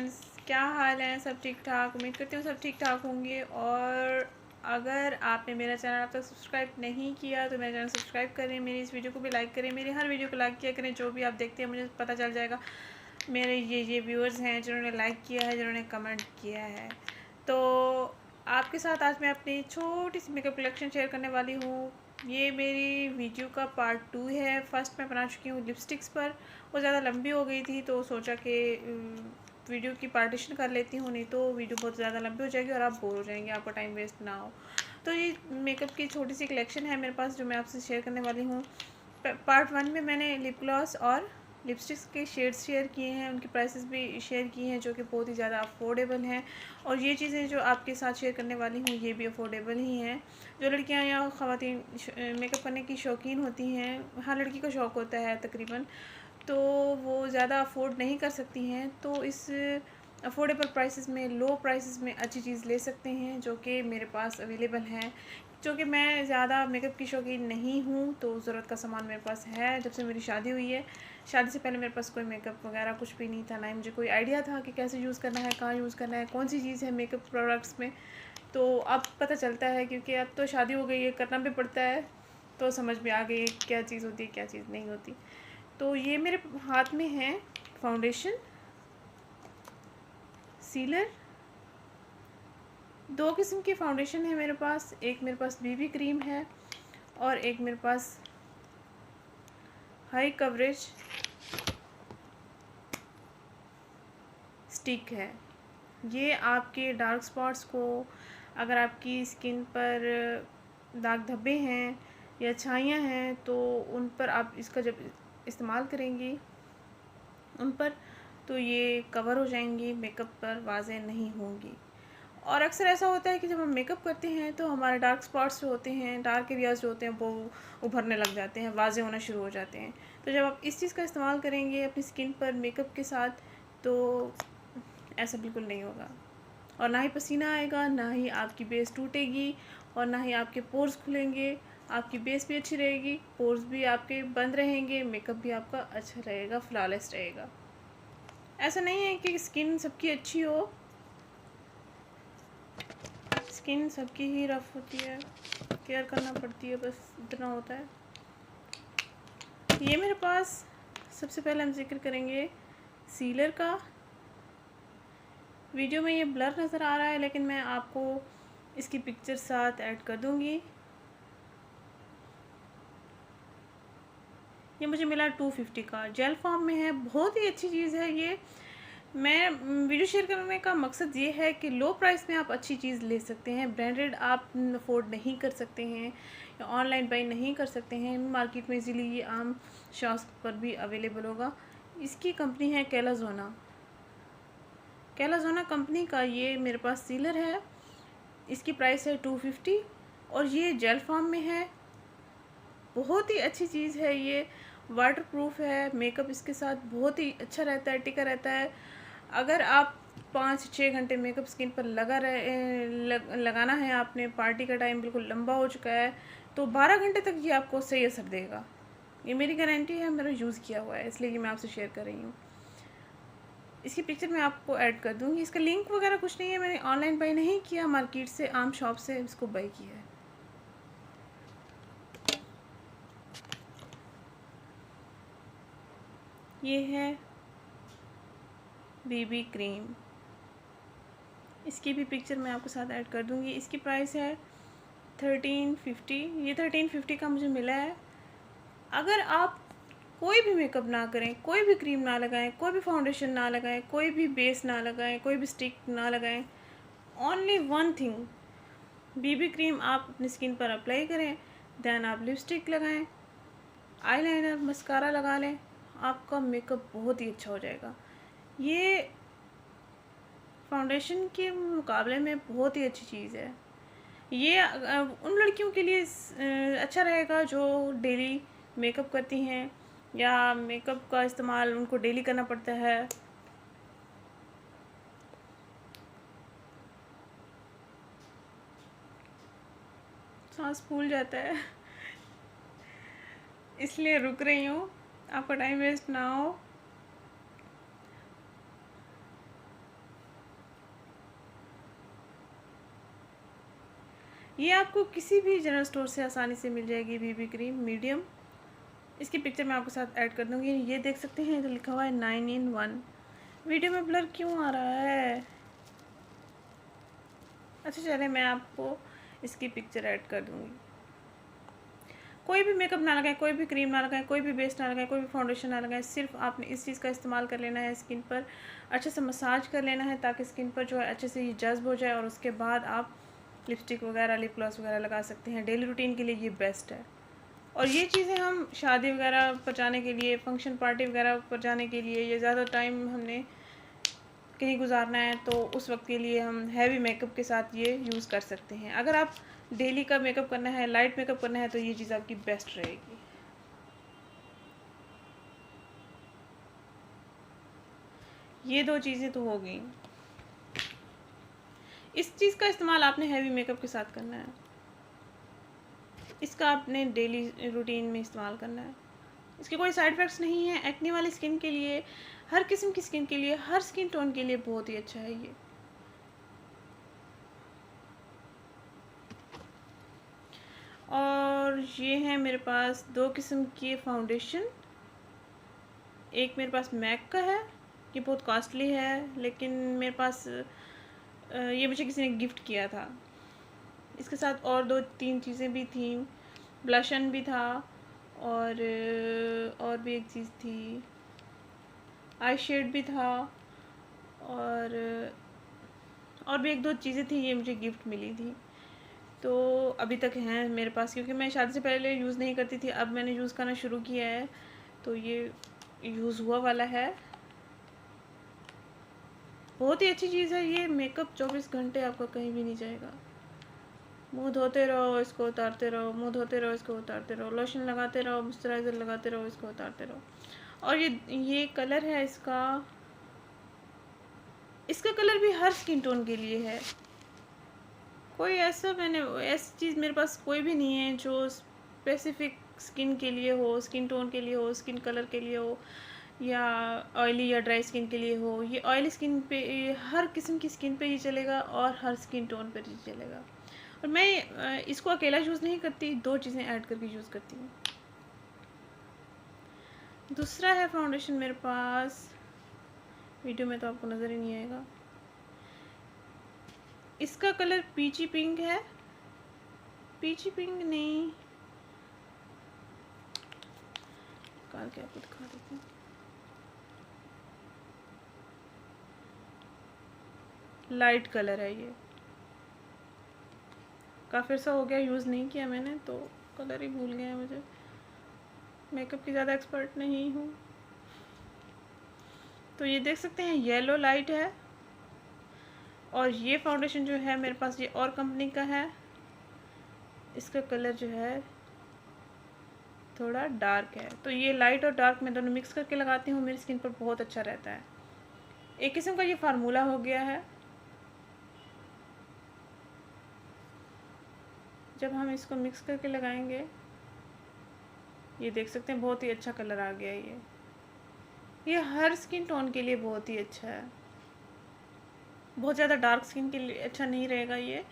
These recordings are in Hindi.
फ्रेंड्स, क्या हाल है? सब ठीक ठाक? उम्मीद करती हूँ सब ठीक ठाक होंगे। और अगर आपने मेरा चैनल अब तक सब्सक्राइब नहीं किया तो मेरा चैनल सब्सक्राइब करें, मेरी इस वीडियो को भी लाइक करें, मेरी हर वीडियो को लाइक किया करें। जो भी आप देखते हैं मुझे पता चल जाएगा मेरे ये व्यूअर्स हैं जिन्होंने लाइक किया है, जिन्होंने कमेंट किया है। तो आपके साथ आज मैं अपनी छोटी सी मेकअप कलेक्शन शेयर करने वाली हूँ। ये मेरी वीडियो का पार्ट 2 है। फर्स्ट मैं बना चुकी हूँ लिपस्टिक्स पर, वो ज़्यादा लंबी हो गई थी तो सोचा कि वीडियो की पार्टीशन कर लेती हूँ, नहीं तो वीडियो बहुत ज़्यादा लंबी हो जाएगी और आप बोर हो जाएंगे, आपका टाइम वेस्ट ना हो। तो ये मेकअप की छोटी सी कलेक्शन है मेरे पास जो मैं आपसे शेयर करने वाली हूँ। पार्ट 1 में मैंने लिप ग्लॉस और लिपस्टिक्स के शेड्स शेयर किए हैं, उनकी प्राइसेस भी शेयर की हैं जो कि बहुत ही ज़्यादा अफोर्डेबल हैं। और ये चीज़ें जो आपके साथ शेयर करने वाली हूँ ये भी अफोर्डेबल ही हैं। जो लड़कियाँ या ख़वातीन मेकअप करने की शौकीन होती हैं, हर लड़की का शौक़ होता है तकरीबन, तो वो ज़्यादा अफोर्ड नहीं कर सकती हैं, तो इस अफोर्डेबल प्राइसेस में, लो प्राइसेस में अच्छी चीज़ ले सकते हैं जो कि मेरे पास अवेलेबल हैं। जो कि मैं ज़्यादा मेकअप की शौकीन नहीं हूँ तो ज़रूरत का सामान मेरे पास है। जब से मेरी शादी हुई है, शादी से पहले मेरे पास कोई मेकअप वगैरह कुछ भी नहीं था, ना ही मुझे कोई आइडिया था कि कैसे यूज़ करना है, कहाँ यूज़ करना है, कौन सी चीज़ है मेकअप प्रोडक्ट्स में। तो अब पता चलता है क्योंकि अब तो शादी हो गई है, करना भी पड़ता है, तो समझ में आ गई क्या चीज़ होती है क्या चीज़ नहीं होती। तो ये मेरे हाथ में है फाउंडेशन, सीलर। दो किस्म की फाउंडेशन है मेरे पास, एक मेरे पास बीबी क्रीम है और एक मेरे पास हाई कवरेज स्टिक है। ये आपके डार्क स्पॉट्स को, अगर आपकी स्किन पर दाग धब्बे हैं या छाइयाँ हैं तो उन पर आप इसका जब इस्तेमाल करेंगी उन पर, तो ये कवर हो जाएंगी, मेकअप पर वाज़ेह नहीं होंगी। और अक्सर ऐसा होता है कि जब हम मेकअप करते हैं तो हमारे डार्क स्पॉट्स जो होते हैं, डार्क एरियाज़ जो होते हैं, वो उभरने लग जाते हैं, वाज़ेह होना शुरू हो जाते हैं। तो जब आप इस चीज़ का इस्तेमाल करेंगे अपनी स्किन पर मेकअप के साथ, तो ऐसा बिल्कुल नहीं होगा। और ना ही पसीना आएगा, ना ही आपकी बेस टूटेगी और ना ही आपके पोर्स खुलेंगे। आपकी बेस भी अच्छी रहेगी, पोर्स भी आपके बंद रहेंगे, मेकअप भी आपका अच्छा रहेगा, फ्लॉलेस रहेगा। ऐसा नहीं है कि स्किन सबकी अच्छी हो, स्किन सबकी ही रफ़ होती है, केयर करना पड़ती है, बस इतना होता है। ये मेरे पास, सबसे पहले हम जिक्र करेंगे सीलर का। वीडियो में ये ब्लर नज़र आ रहा है लेकिन मैं आपको इसकी पिक्चर साथ ऐड कर दूँगी। ये मुझे मिला 250 का, जेल फॉर्म में है, बहुत ही अच्छी चीज़ है ये। मैं वीडियो शेयर करने का मकसद ये है कि लो प्राइस में आप अच्छी चीज़ ले सकते हैं। ब्रांडेड आप अफोर्ड नहीं कर सकते हैं या ऑनलाइन बाई नहीं कर सकते हैं, मार्केट में इजीली ये आम शॉप्स पर भी अवेलेबल होगा। इसकी कंपनी है कैलाज़ोना। कैलाज़ोना कंपनी का ये मेरे पास सीलर है, इसकी प्राइस है 250 और ये जेल फॉर्म में है। बहुत ही अच्छी चीज़ है ये, वाटर प्रूफ है, मेकअप इसके साथ बहुत ही अच्छा रहता है, टिका रहता है। अगर आप 5-6 घंटे मेकअप स्किन पर लगाना है आपने, पार्टी का टाइम बिल्कुल लंबा हो चुका है, तो 12 घंटे तक ये आपको सही असर देगा। ये मेरी गारंटी है, मेरा यूज़ किया हुआ है, इसलिए ये मैं आपसे शेयर कर रही हूँ। इसकी पिक्चर मैं आपको ऐड कर दूँगी। इसका लिंक वगैरह कुछ नहीं है, मैंने ऑनलाइन बाई नहीं किया, मार्केट से, आम शॉप से इसको बाई किया है। ये है बीबी क्रीम, इसकी भी पिक्चर मैं आपको साथ ऐड कर दूँगी। इसकी प्राइस है 1350। ये 1350 का मुझे मिला है। अगर आप कोई भी मेकअप ना करें, कोई भी क्रीम ना लगाएं, कोई भी फाउंडेशन ना लगाएं, कोई भी बेस ना लगाएं, कोई भी स्टिक ना लगाएं, only one thing, BB cream आप अपनी स्किन पर अप्लाई करें, देन आप लिपस्टिक लगाएं, आईलाइनर, मस्कारा लगा लें, आपका मेकअप बहुत ही अच्छा हो जाएगा। ये फाउंडेशन के मुकाबले में बहुत ही अच्छी चीज़ है। ये उन लड़कियों के लिए अच्छा रहेगा जो डेली मेकअप करती हैं या मेकअप का इस्तेमाल उनको डेली करना पड़ता है। सांस फूल जाता है इसलिए रुक रही हूँ, आपका टाइम वेस्ट ना हो। ये आपको किसी भी जनरल स्टोर से आसानी से मिल जाएगी बीबी क्रीम मीडियम। इसकी पिक्चर मैं आपके साथ ऐड कर दूँगी। ये देख सकते हैं, तो लिखा हुआ है 9 in 1। वीडियो में ब्लर क्यों आ रहा है? अच्छा चले, मैं आपको इसकी पिक्चर ऐड कर दूँगी। कोई भी मेकअप ना लगाएं, कोई भी क्रीम ना लगाएं, कोई भी बेस ना लगाएं, कोई भी फाउंडेशन ना लगाएं, सिर्फ आपने इस चीज़ का इस्तेमाल कर लेना है। स्किन पर अच्छे से मसाज कर लेना है ताकि स्किन पर जो है अच्छे से ये जज्ब हो जाए, और उसके बाद आप लिपस्टिक वगैरह, लिप ग्लॉस वगैरह लगा सकते हैं। डेली रूटीन के लिए ये बेस्ट है। और ये चीज़ें हम शादी वगैरह पर जाने के लिए, फंक्शन पार्टी वगैरह पर जाने के लिए, या ज़्यादा टाइम हमने कहीं गुजारना है तो उस वक्त के लिए हम हैवी मेकअप के साथ ये यूज़ कर सकते हैं। अगर आप डेली का मेकअप करना है, लाइट मेकअप करना है, तो ये चीज़ आपकी बेस्ट रहेगी। ये दो चीज़ें तो हो गई। इस चीज़ का इस्तेमाल आपने हैवी मेकअप के साथ करना है। इसका आपने डेली रूटीन में इस्तेमाल करना है। इसके कोई साइड इफ़ेक्ट्स नहीं है। एक्ने वाली स्किन के लिए, हर किस्म की स्किन के लिए, हर स्किन टोन के लिए बहुत ही अच्छा है ये। और ये है मेरे पास दो किस्म की फाउंडेशन। एक मेरे पास मैक का है, ये बहुत कॉस्टली है, लेकिन मेरे पास ये मुझे किसी ने गिफ्ट किया था। इसके साथ और दो तीन चीज़ें भी थी, ब्लशन भी था, और भी एक चीज़ थी, आई शेड भी था, और भी एक दो चीज़ें थी, ये मुझे गिफ्ट मिली थी। तो अभी तक हैं मेरे पास, क्योंकि मैं शादी से पहले यूज़ नहीं करती थी, अब मैंने यूज़ करना शुरू किया है, तो ये यूज़ हुआ वाला है। बहुत ही अच्छी चीज़ है ये। मेकअप 24 घंटे आपका कहीं भी नहीं जाएगा। मुंह धोते रहो, इसको उतारते रहो, मुंह धोते रहो, इसको उतारते रहो, लोशन लगाते रहो, मॉइस्चराइज़र लगाते रहो, इसको उतारते रहो। और ये कलर है इसका कलर भी हर स्किन टोन के लिए है। कोई ऐसी चीज़ मेरे पास कोई भी नहीं है जो स्पेसिफिक स्किन के लिए हो, स्किन टोन के लिए हो, स्किन कलर के लिए हो, या ऑयली या ड्राई स्किन के लिए हो। ये ऑयली स्किन पे, हर किस्म की स्किन पे ही चलेगा, और हर स्किन टोन पर ही चलेगा। और मैं इसको अकेला यूज़ नहीं करती, दो चीज़ें ऐड करके यूज़ करती हूँ। दूसरा है फाउंडेशन मेरे पास, वीडियो में तो आपको नज़र ही नहीं आएगा। इसका कलर पीची पिंक है। पीची पिंक नहीं, निकाल के आपको दिखा देती हूँ। लाइट कलर है ये। काफ़ी अर्सा हो गया यूज़ नहीं किया मैंने, तो कलर ही भूल गया मुझे। मेकअप की ज़्यादा एक्सपर्ट नहीं हूँ। तो ये देख सकते हैं, येलो लाइट है। और ये फाउंडेशन जो है मेरे पास, ये और कंपनी का है। इसका कलर जो है थोड़ा डार्क है। तो ये लाइट और डार्क मैं दोनों मिक्स करके लगाती हूँ, मेरी स्किन पर बहुत अच्छा रहता है। एक किस्म का ये फार्मूला हो गया है। जब हम इसको मिक्स करके लगाएंगे, ये देख सकते हैं बहुत ही अच्छा कलर आ गया है। ये हर स्किन टोन के लिए बहुत ही अच्छा है। बहुत ज़्यादा डार्क स्किन के लिए अच्छा नहीं रहेगा ये,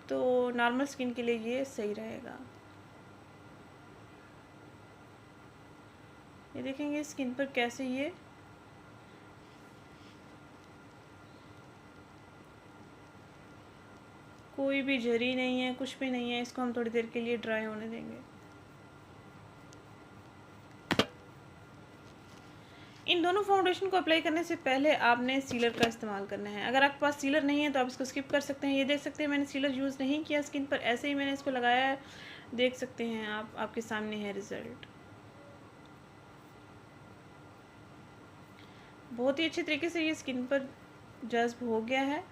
तो नॉर्मल स्किन के लिए ये सही रहेगा। ये देखेंगे स्किन पर कैसे ये कोई भी झरी नहीं है, कुछ भी नहीं है। इसको हम थोड़ी देर के लिए ड्राई होने देंगे। इन दोनों फाउंडेशन को अप्लाई करने से पहले आपने सीलर का इस्तेमाल करना है। अगर आपके पास सीलर नहीं है तो आप इसको स्किप कर सकते हैं। ये देख सकते हैं मैंने सीलर यूज़ नहीं किया स्किन पर, ऐसे ही मैंने इसको लगाया है। देख सकते हैं आप, आपके सामने है रिज़ल्ट। बहुत ही अच्छे तरीके से ये स्किन पर जज्ब हो गया है,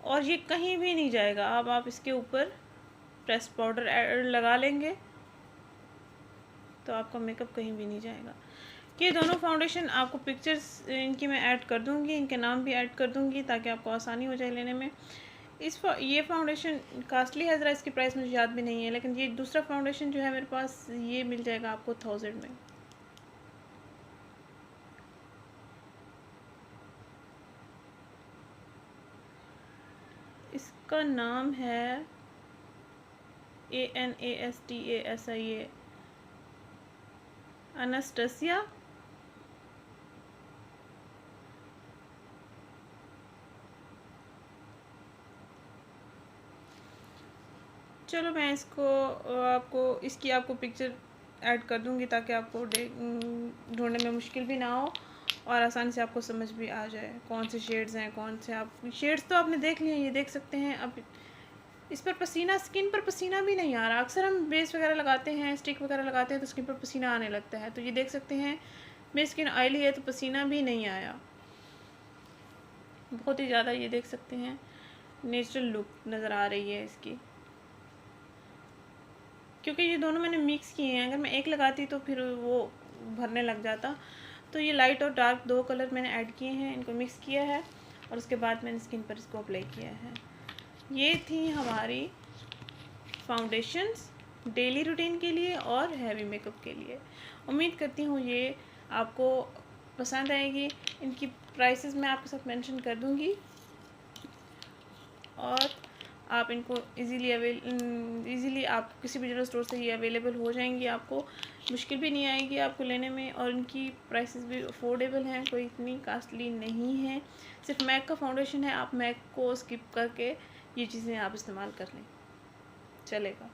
और ये कहीं भी नहीं जाएगा। अब आप इसके ऊपर प्रेस पाउडर लगा लेंगे तो आपका मेकअप कहीं भी नहीं जाएगा। ये दोनों फाउंडेशन आपको पिक्चर्स इनकी मैं ऐड कर दूँगी, इनके नाम भी ऐड कर दूँगी ताकि आपको आसानी हो जाए लेने में। ये फाउंडेशन कास्टली है ज़रा, इसकी प्राइस मुझे याद भी नहीं है, लेकिन ये दूसरा फाउंडेशन जो है मेरे पास, ये मिल जाएगा आपको 1000 में। इसका नाम है ANASTASIA, अनास्टेसिया। चलो मैं इसको आपको इसकी आपको पिक्चर ऐड कर दूँगी ताकि आपको ढूंढने में मुश्किल भी ना हो और आसानी से आपको समझ भी आ जाए कौन से शेड्स हैं, कौन से आप शेड्स तो आपने देख लिए हैं, ये देख सकते हैं। अब इस पर पसीना, स्किन पर पसीना भी नहीं आ रहा। अक्सर हम बेस वगैरह लगाते हैं, स्टिक वगैरह लगाते हैं तो स्किन पर पसीना आने लगता है। तो ये देख सकते हैं मेरी स्किन ऑयली है तो पसीना भी नहीं आया, बहुत ही ज़्यादा ये देख सकते हैं नेचुरल लुक नज़र आ रही है इसकी, क्योंकि ये दोनों मैंने मिक्स किए हैं। अगर मैं एक लगाती तो फिर वो भरने लग जाता। तो ये लाइट और डार्क दो कलर मैंने ऐड किए हैं, इनको मिक्स किया है और उसके बाद मैंने स्किन पर इसको अप्लाई किया है। ये थी हमारी फाउंडेशंस डेली रूटीन के लिए और हैवी मेकअप के लिए। उम्मीद करती हूँ ये आपको पसंद आएगी। इनकी प्राइसेस मैं आपके साथ मेंशन कर दूँगी और आप इनको इजीली आप किसी भी जनरल स्टोर से ही अवेलेबल हो जाएंगी। आपको मुश्किल भी नहीं आएगी आपको लेने में और इनकी प्राइसेस भी अफोर्डेबल हैं, कोई इतनी कास्टली नहीं है। सिर्फ मैक का फाउंडेशन है, आप मैक को स्किप करके ये चीज़ें आप इस्तेमाल कर लें, चलेगा।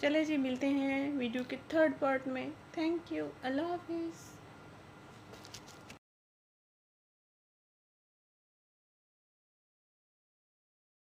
चले जी, मिलते हैं वीडियो के थर्ड पार्ट में। थैंक यू, अल्लाह हाफिज़।